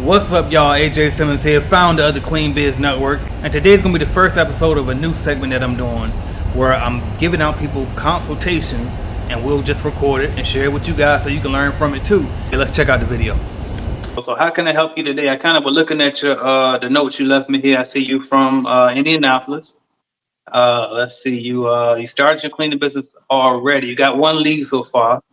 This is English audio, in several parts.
What's up, y'all? AJ Simmons here, founder of the Clean Biz Network, and today's gonna be the first episode of a new segment that I'm doing where I'm giving out people consultations, and we'll just record it and share it with you guys so you can learn from it too. Okay, let's check out the video. So how can I help you today? I kind of was looking at your the notes you left me here. I see you from Indianapolis. Let's see, you started your cleaning business already. You got one lead so far.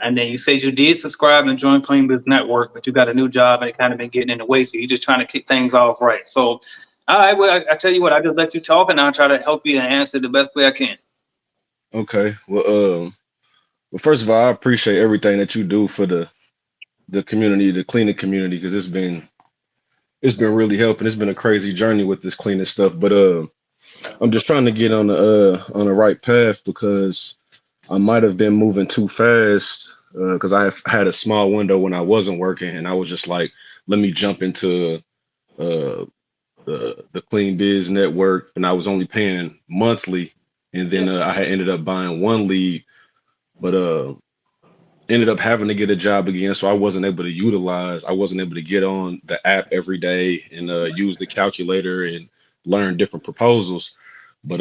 And then you said you did subscribe and join Clean Biz Network, but you got a new job and it kind of been getting in the way. So you're just trying to kick things off right. So, all right, well, I tell you what, I just let you talk and I'll try to help you and answer the best way I can. Okay. Well, first of all, I appreciate everything that you do for the community, the cleaning community, because it's been really helping. It's been a crazy journey with this cleaning stuff, but I'm just trying to get on the right path because I might have been moving too fast because I had a small window when I wasn't working, and I was just like, let me jump into the Clean Biz Network, and I was only paying monthly, and then I had ended up buying one lead, but ended up having to get a job again, so I wasn't able to get on the app every day and use the calculator and learn different proposals, but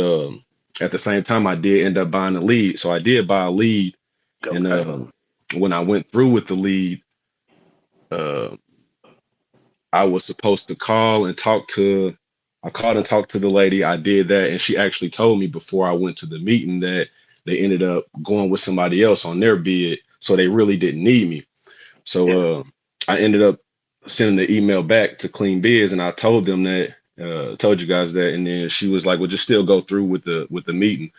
at the same time, I did end up buying a lead. So I did buy a lead. Okay. And when I went through with the lead, I was supposed to call and talk to, I called and talked to the lady. I did that. And she actually told me before I went to the meeting that they ended up going with somebody else on their bid. So they really didn't need me. So I ended up sending the email back to Clean Biz, and I told them that, told you guys that, and then she was like, well, just still go through with the meeting.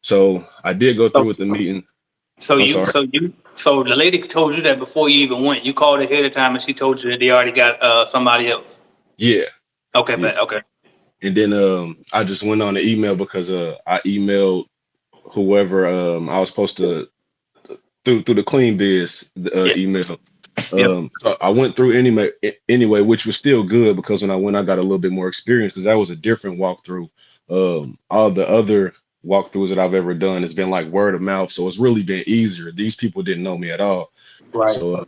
So I did go through with the meeting. So the lady told you that before you even went. You called ahead of time and she told you that they already got somebody else. Yeah. Okay, yeah. Okay. And then I just went on the email because I emailed whoever I was supposed to through the Clean Biz email. So I went through anyway, which was still good because when I went, I got a little bit more experience because that was a different walkthrough. All the other walkthroughs that I've ever done has been like word of mouth, so it's really been easier. These people didn't know me at all, right? So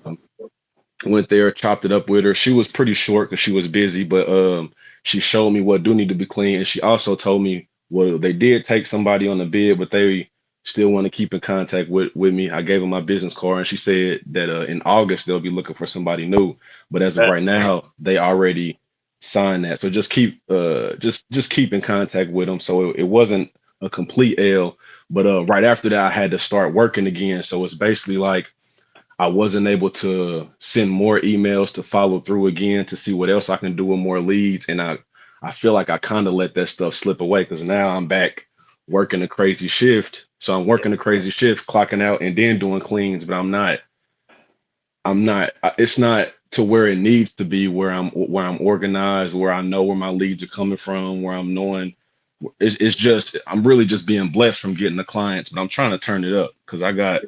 went there, chopped it up with her. She was pretty short because she was busy, but she showed me what do need to be clean, and she also told me, well, they did take somebody on the bid, but they still want to keep in contact with me. I gave her my business card, and she said that in August they'll be looking for somebody new. But as of right now, they already signed that. So just keep just keep in contact with them. So it wasn't a complete L. But right after that, I had to start working again. So it's basically like I wasn't able to send more emails to follow through again to see what else I can do with more leads. And I feel like I kind of let that stuff slip away because now I'm back working a crazy shift. So I'm working a crazy shift, clocking out and then doing cleans, but it's not to where it needs to be, where I'm organized, where I know where my leads are coming from, where I'm knowing it's just, I'm really just being blessed from getting the clients, but I'm trying to turn it up because I got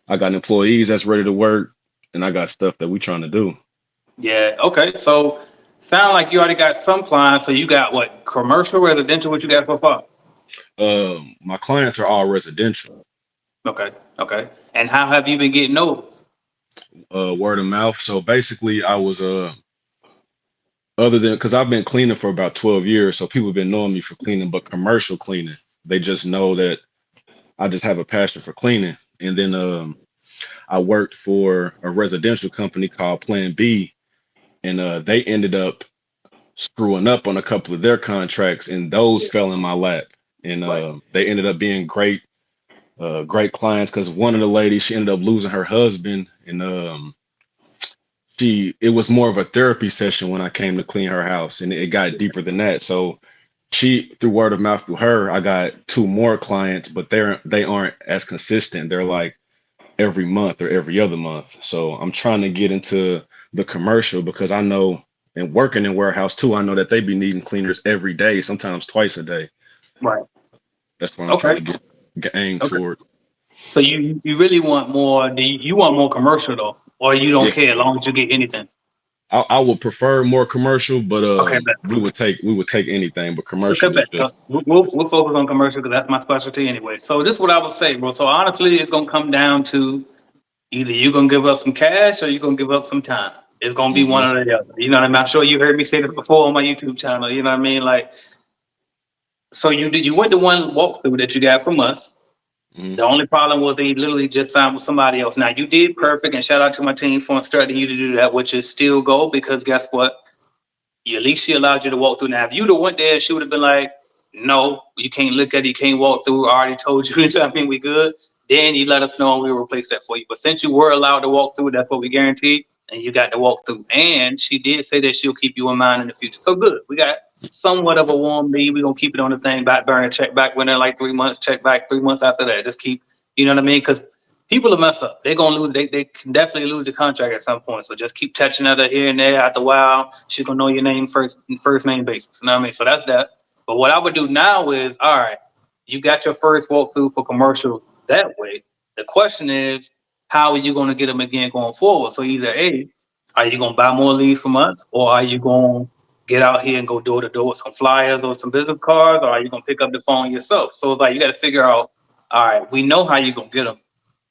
employees that's ready to work and I got stuff that we trying to do. Yeah. Okay. So sound like you already got some clients. So you got what, commercial, residential, what you got so far? My clients are all residential. Okay. And how have you been getting those? Word of mouth. So basically I was other than because I've been cleaning for about 12 years, so people have been knowing me for cleaning, but commercial cleaning, they just know that I just have a passion for cleaning. And then I worked for a residential company called Plan B, and they ended up screwing up on a couple of their contracts, and those fell in my lap. And they ended up being great clients because one of the ladies, she ended up losing her husband, and it was more of a therapy session when I came to clean her house, and it got deeper than that. So through word of mouth through her, I got 2 more clients, but they aren't as consistent. They're like every month or every other month. So I'm trying to get into the commercial because I know, and working in warehouse too, I know that they be needing cleaners every day, sometimes twice a day. Right. That's what I'm trying to get aimed towards. So you really want more? You want more commercial though, or you don't care as long as you get anything? I would prefer more commercial, but we would take anything, but commercial. Okay, so we'll focus on commercial because that's my specialty anyway. So this is what I would say, bro. So honestly, it's gonna come down to either you're gonna give up some cash or you're gonna give up some time. It's gonna be one or the other. You know what I mean? I'm sure you heard me say this before on my YouTube channel. You know what I mean? Like, so you went to one walkthrough that you got from us. The only problem was they literally just signed with somebody else. Now you did perfect, and shout out to my team for instructing you to do that, which is still go because guess what? At least she allowed you to walk through. Now, if you'd have went there, she would have been like, "No, you can't look at it, you can't walk through. I already told you." I mean, we good. Then you let us know and we replace that for you. But since you were allowed to walk through, that's what we guaranteed, and you got to walk through. And she did say that she'll keep you in mind in the future. So good. We got somewhat of a warm lead. We're gonna keep it on the thing, back burner, check back when they're like 3 months, check back 3 months after that. Just keep, you know what I mean? Because people will mess up. They're gonna lose. They can definitely lose the contract at some point. So just keep touching her here and there. After a while, she's gonna know your name first name basis. You know what I mean? So that's that. But what I would do now is, all right, you got your first walkthrough for commercial that way. The question is, how are you gonna get them again going forward? So either A, are you gonna buy more leads from us, or are you gonna get out here and go door to door with some flyers or some business cards, or are you gonna pick up the phone yourself? So it's like you got to figure out. All right, we know how you're gonna get them.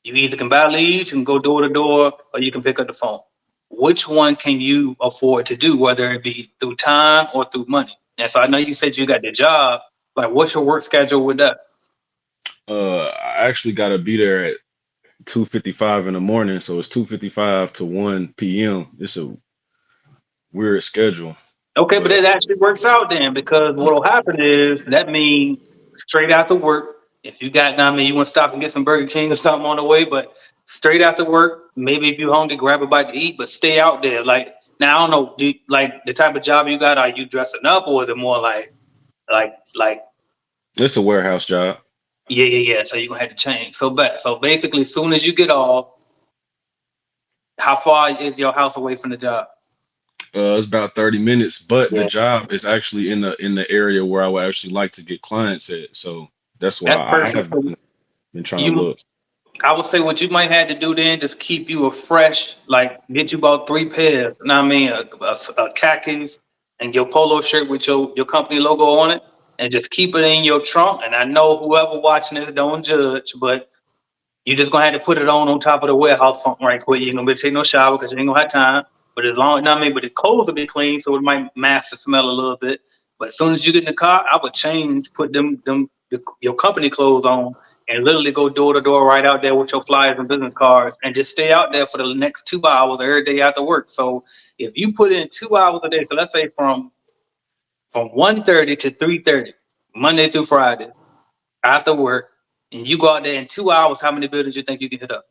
You either can buy leads, you can go door to door, or you can pick up the phone. Which one can you afford to do, whether it be through time or through money? And so I know you said you got the job, but what's your work schedule with that? I actually got to be there at 2:55 in the morning, so it's 2:55 to 1 p.m. It's a weird schedule. Okay, but it actually works out then, because what will happen is that means straight after work, if you got, I mean, you want to stop and get some Burger King or something on the way, but straight after work, maybe if you're hungry, grab a bite to eat, but stay out there. Like, now I don't know, like the type of job you got, are you dressing up, or is it more like It's a warehouse job. yeah. So you're gonna have to change. So basically, as soon as you get off, how far is your house away from the job? It's about 30 minutes, but the Yeah. job is actually in the area where I would actually like to get clients at. So that's why That's I perfect. have So been trying to you look. I would say what you might have to do then, just keep you a fresh, like get you about 3 pairs. You know what I mean? A khakis and your polo shirt with your company logo on it, and just keep it in your trunk. And I know whoever watching this don't judge, but you just gonna have to put it on top of the warehouse something right quick. You ain't gonna be able to take no shower because you ain't gonna have time. But as long, you know what I mean, but the clothes will be clean, so it might mask the smell a little bit. But as soon as you get in the car, I would change, put your company clothes on, and literally go door to door right out there with your flyers and business cards, and just stay out there for the next 2 hours every day after work. So if you put in 2 hours a day, so let's say from 1:30 to 3:30, Monday through Friday, after work, and you go out there in 2 hours, how many buildings you think you can hit up?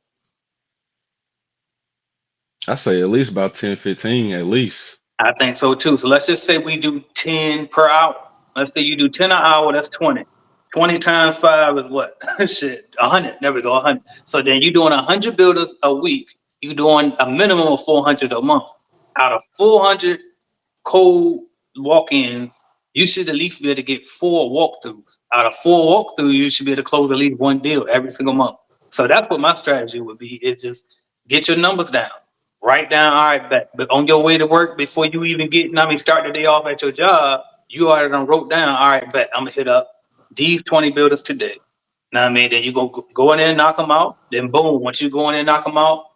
I say at least about 10, 15 at least. I think so too. So let's just say we do 10 per hour. Let's say you do 10 an hour, that's 20. 20 times 5 is what? Shit, 100. There we go, 100. So then you're doing 100 builders a week. You're doing a minimum of 400 a month. Out of 400 cold walk-ins, you should at least be able to get 4 walkthroughs. Out of 4 walkthroughs, you should be able to close at least 1 deal every single month. So that's what my strategy would be, is just get your numbers down. Write down, all right, but on your way to work, before you even get, I mean, start the day off at your job, you already done wrote down, all right, bet I'm gonna hit up these 20 builders today. Now, I mean, then you go in there and knock them out. Then boom, once you go in there and knock them out,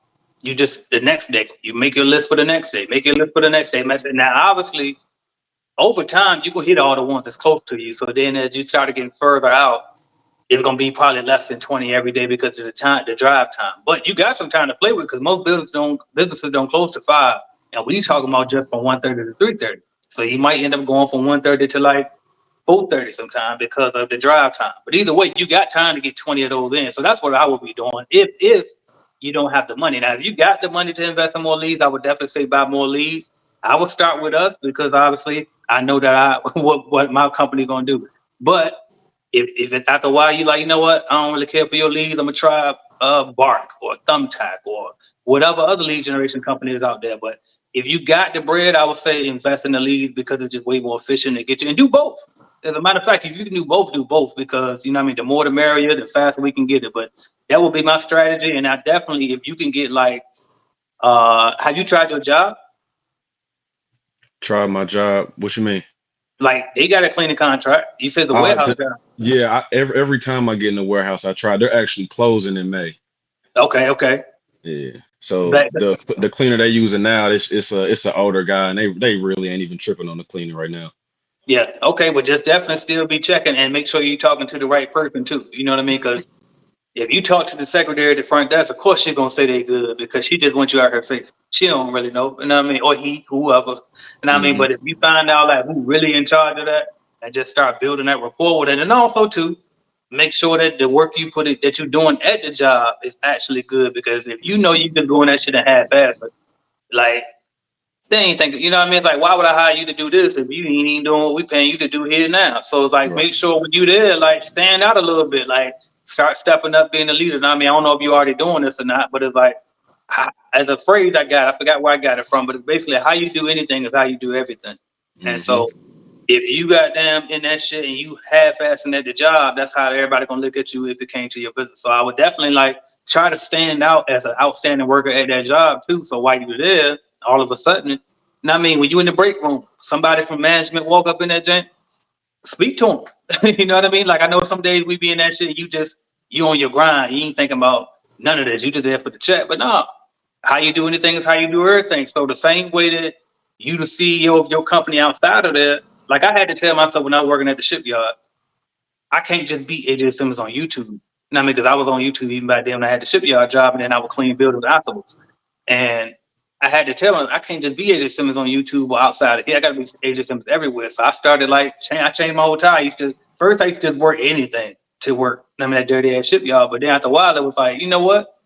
you just, the next day, you make your list for the next day, make your list for the next day. Now, obviously, over time, you can hit all the ones that's close to you. So then as you start getting further out, it's gonna be probably less than 20 every day because of the drive time. But you got some time to play with, because most businesses don't close to 5. And we talking about just from 1:30 to 3:30. So you might end up going from 1:30 to like 4:30 sometime because of the drive time. But either way, you got time to get 20 of those in. So that's what I would be doing if you don't have the money. Now, if you got the money to invest in more leads, I would definitely say buy more leads. I would start with us because obviously I know that what my company gonna do. But if it's after a while you like, you know what, I don't really care for your leads, I'm gonna try Bark or Thumbtack or whatever other lead generation company is out there. But if you got the bread, I would say invest in the leads, because it's just way more efficient to get you, and do both. As a matter of fact, if you can do both, because you know what I mean, the more the merrier, the faster we can get it. But that would be my strategy. And I definitely, if you can get like, have you tried your job? Try my job. What you mean? Like, they got a cleaning contract. You said the warehouse job. Yeah, every time I get in the warehouse, I try. They're actually closing in May. Okay. Yeah. So the cleaner they using now, it's an older guy, and they really ain't even tripping on the cleaner right now. Yeah. Okay. But just definitely still be checking and make sure you're talking to the right person too. You know what I mean? Because if you talk to the secretary at the front desk, of course she's gonna say they good because she just wants you out her face. She don't really know. You know what I mean? Or he, whoever. You know what I mean? But if you find out like who really in charge of that and just start building that rapport with it, and also too, make sure that the work you put it that you're doing at the job is actually good. Because if you know you've been doing that shit and half-assed, like they ain't thinking, you know what I mean? It's like, why would I hire you to do this if you ain't even doing what we paying you to do here now? So it's like, Right. make sure when you there, like stand out a little bit, like start stepping up, being a leader. Now, I mean, I don't know if you already doing this or not, but it's like, as a phrase I forgot where I got it from, but it's basically how you do anything is how you do everything. And so if you got damn in that shit and you half-assing at the job, that's how everybody gonna look at you if it came to your business. So I would definitely like try to stand out as an outstanding worker at that job too. So while you're there, all of a sudden, you know what I mean, when you in the break room, somebody from management walk up in that joint, speak to them. You know what I mean? Like I know some days we be in that shit, you on your grind, you ain't thinking about none of this. You just there for the check. But no, how you do anything is how you do everything. So the same way that you the CEO of your company outside of there, like I had to tell myself when I was working at the shipyard, I can't just beat AJ Simmons on YouTube. You know what I mean? Because I was on YouTube even back then when I had the shipyard job, and then I would clean buildings afterwards. And I had to tell him I can't just be AJ Simmons on YouTube or outside of here. I got to be AJ Simmons everywhere. So I started like I changed my whole time. I used to just work anything to work. I mean that dirty ass shipyard. But then after a while, it was like, you know what?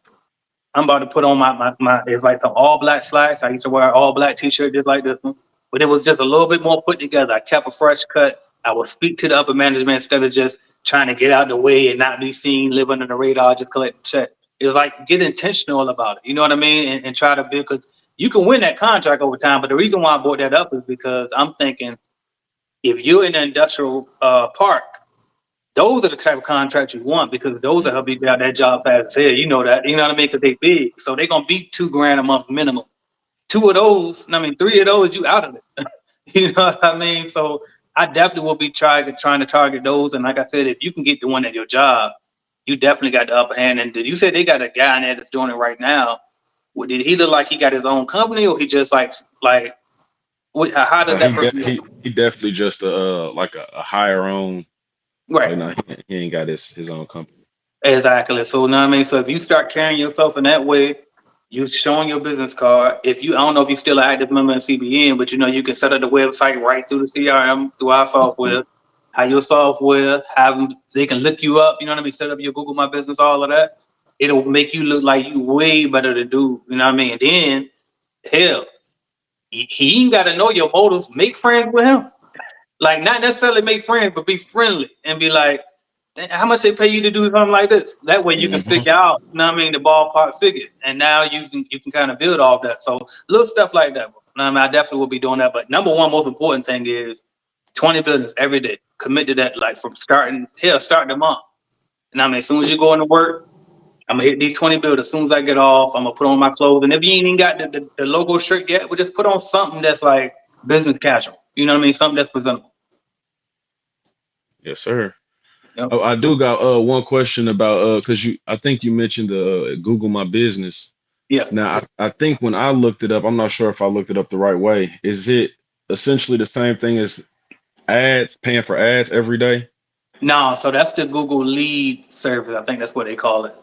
I'm about to put on my it's like some all black slacks. I used to wear an all black t-shirt just like this one, but it was just a little bit more put together. I kept a fresh cut. I would speak to the upper management instead of just trying to get out of the way and not be seen, live under the radar, just collect the check. It was like get intentional about it. You know what I mean? And try to build, because you can win that contract over time. But the reason why I brought that up is because I'm thinking if you're in an industrial park, those are the type of contracts you want, because those will help you get out that job fast as hell. You know that. You know what I mean? Because they big. So they're going to be $2,000 a month minimum. Two of those, I mean, three of those, you out of it. You know what I mean? So I definitely will be trying to target those. And like I said, if you can get the one at your job, you definitely got the upper hand. And you said they got a guy in there that's doing it right now. Did he look like he got his own company, or he just like how does that? He definitely just like a higher own. Right. Like, no, he ain't got his own company. Exactly. So, you know what I mean? So if you start carrying yourself in that way, you showing your business card. I don't know if you're still an active member in CBN, but you know, you can set up the website right through the CRM, through our software, have your software, they can look you up, you know what I mean? Set up your Google My Business, all of that. It'll make you look like you way better to do, you know what I mean? And then, hell, he ain't got to know your motives. Make friends with him. Like, not necessarily make friends, but be friendly and be like, how much they pay you to do something like this? That way you can figure out, you know what I mean, the ballpark figure. And now you can kind of build off that. So little stuff like that. You know what I mean? I definitely will be doing that. But number one, most important thing is 20 business every day. Commit to that, like from starting the month. And I mean, as soon as you go into work, I'm gonna hit these 20 bills. As soon as I get off, I'm gonna put on my clothes. And if you ain't even got the logo shirt yet, we'll just put on something that's like business casual. You know what I mean? Something that's presentable. Yes, sir. Yep. Oh, I do got one question about because I think you mentioned Google My Business. Yeah. Now I think when I looked it up, I'm not sure if I looked it up the right way. Is it essentially the same thing as paying for ads every day? No, so that's the Google Lead service. I think that's what they call it.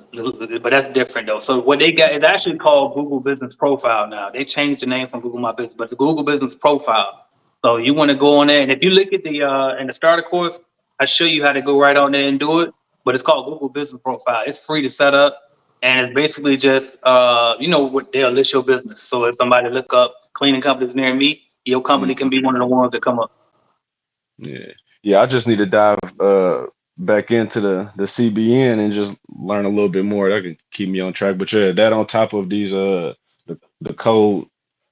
But that's different though. So what they got is actually called Google Business Profile now. They changed the name from Google My Business, but it's Google Business Profile. So you want to go on there, and if you look at the in the starter course, I show you how to go right on there and do it. But it's called Google Business Profile. It's free to set up, and it's basically just what they'll list your business. So if somebody look up cleaning companies near me, your company can be one of the ones that come up. Yeah, I just need to dive back into the CBN and just learn a little bit more. That can keep me on track. But yeah, that on top of these the code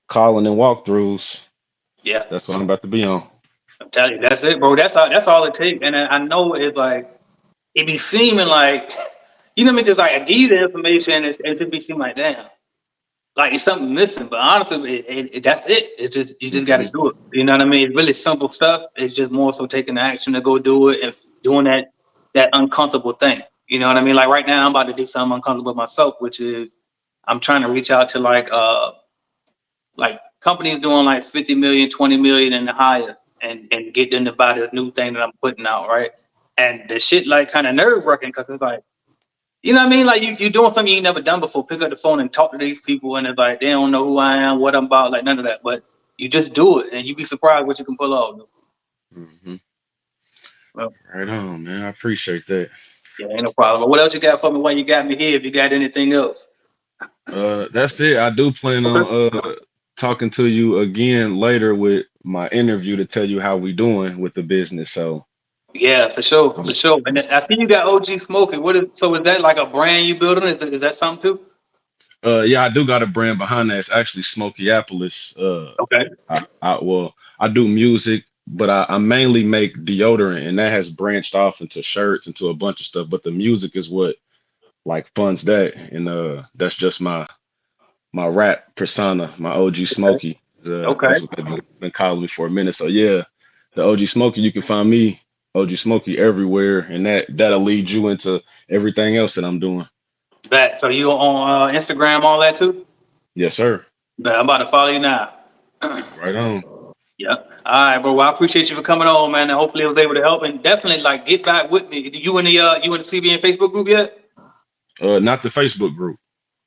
calling and walkthroughs. Yeah, that's what I'm about to be on. I'm telling you, that's it, bro. That's all it takes. And I know it's like it be seeming like because like I give you the information and it just be seeming like damn, like it's something missing. But honestly, that's it. It's just you just got to do it. You know what I mean? It's really simple stuff. It's just more so taking the action to go do it and doing that uncomfortable thing. You know what I mean? Like right now, I'm about to do something uncomfortable myself, which is I'm trying to reach out to like companies doing like 50 million, 20 million and higher, and get them to buy this new thing that I'm putting out, right? And the shit like kind of nerve wracking because it's like, you know what I mean? Like you doing something you ain't never done before. Pick up the phone and talk to these people, and it's like they don't know who I am, what I'm about, like none of that. But you just do it, and you be surprised what you can pull off. Hmm. Well, Right on, man. I appreciate that. yeah, ain't no problem. But what else you got for me while you got me here? If you got anything else? That's it. I do plan Okay. on talking to you again later with my interview to tell you how we doing with the business. So Yeah, for sure, um, for sure. And then I see you got OG Smoking. What is so? Is that like a brand you building? Is that something too? yeah, I do got a brand behind that. It's actually Smokyapolis. Okay. I do music, but I mainly make deodorant, and that has branched off into shirts, into a bunch of stuff. But the music is what like funds that, and that's just my rap persona, my OG Okay. Smokey. Okay. That's what they've been calling me for a minute. So yeah, the OG Smokey, you can find me OG Smokey everywhere, and that'll lead you into everything else that I'm doing. Bet. So you on Instagram, all that too? Yes, sir. Bet. I'm about to follow you now. Right on. Yeah. All right, bro. Well, I appreciate you for coming on, man. And hopefully I was able to help. And definitely like get back with me. You in the CBN Facebook group yet? Not the Facebook group.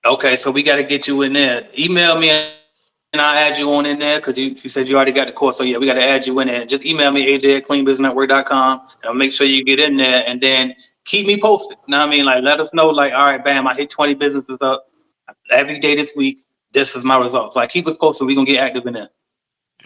Okay, so we got to get you in there. Email me and I'll add you on in there because you said you already got the course. So yeah, we got to add you in there. Just email me, AJ@cleanbusinessnetwork.com, and I'll make sure you get in there and then keep me posted. You know what I mean? Like let us know, like, all right, bam, I hit 20 businesses up every day this week. This is my results. Like keep us posted. We're gonna get active in there.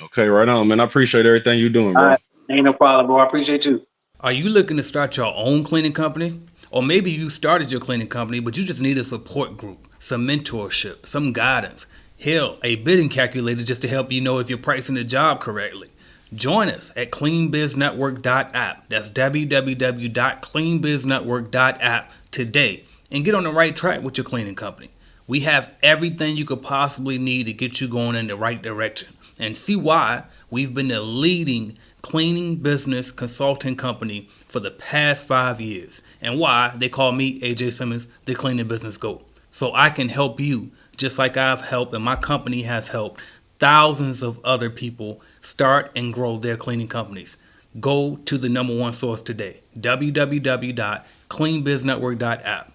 Okay, right on, man. I appreciate everything you're doing, All bro. right. Ain't no problem, bro. I appreciate you. Are you looking to start your own cleaning company? Or maybe you started your cleaning company, but you just need a support group, some mentorship, some guidance. Hell, a bidding calculator just to help you know if you're pricing the job correctly. Join us at cleanbiznetwork.app. That's www.cleanbiznetwork.app today and get on the right track with your cleaning company. We have everything you could possibly need to get you going in the right direction and see why we've been the leading cleaning business consulting company for the past 5 years and why they call me AJ Simmons the cleaning business GOAT. So I can help you just like I've helped and my company has helped thousands of other people start and grow their cleaning companies. Go to the number one source today, www.cleanbiznetwork.app.